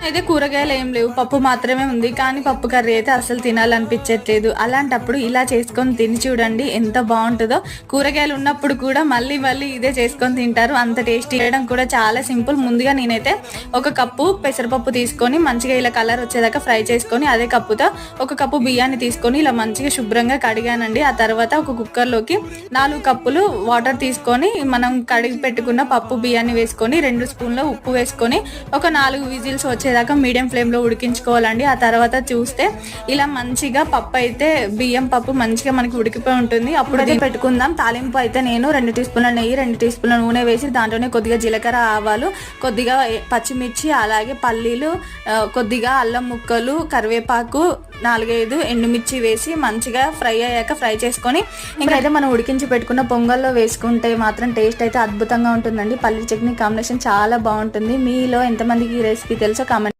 అయితే కూరగాయలు ఏం లేవు, పప్పు మాత్రమే ఉంది. కానీ పప్పు కర్రీ అయితే అసలు తినాలనిపించట్లేదు. అలాంటప్పుడు ఇలా చేసుకొని తిని చూడండి, ఎంత బాగుంటుందో. కూరగాయలు ఉన్నప్పుడు కూడా మళ్ళీ మళ్ళీ ఇదే చేసుకొని తింటారు, అంత టేస్టీ. చేయడం కూడా చాలా సింపుల్. ముందుగా నేనైతే ఒక కప్పు పెసరపప్పు తీసుకొని మంచిగా ఇలా కలర్ వచ్చేదాకా ఫ్రై చేసుకొని, అదే కప్పుతో ఒక కప్పు బియ్యాన్ని తీసుకొని ఇలా మంచిగా శుభ్రంగా కడిగానండి. ఆ తర్వాత ఒక కుక్కర్లోకి 4 కప్పులు వాటర్ తీసుకొని మనం కడిగి పెట్టుకున్న పప్పు బియ్యాన్ని వేసుకొని 2 స్పూన్ల ఉప్పు వేసుకొని ఒక 4 విజిల్స్ వచ్చేదాకా మీడియం ఫ్లేమ్లో ఉడికించుకోవాలండి. ఆ తర్వాత చూస్తే ఇలా మంచిగా పప్పు అయితే, బియ్యం పప్పు మంచిగా మనకి ఉడికిపోయి ఉంటుంది. అప్పుడు అయితే పెట్టుకుందాం. తాలింపు అయితే నేను 2 టీ స్పూన్ల నెయ్యి, 2 టీ స్పూన్ల నూనె వేసి దాంట్లోనే కొద్దిగా జీలకర్ర, ఆవాలు, కొద్దిగా పచ్చిమిర్చి, అలాగే పల్లీలు, కొద్దిగా అల్లం ముక్కలు, కరివేపాకు, 4-5 ఎండుమిర్చి వేసి మంచిగా ఫ్రై అయ్యాక ఫ్రై చేసుకొని ఇంకైతే మనం ఉడికించి పెట్టుకున్న పొంగల్లో వేసుకుంటే మాత్రం టేస్ట్ అయితే అద్భుతంగా ఉంటుందండి. పల్లీ చట్నీ కాంబినేషన్ చాలా బాగుంటుంది. మీలో ఎంతమందికి ఈ రెసిపీ తెలుసో కామెంట్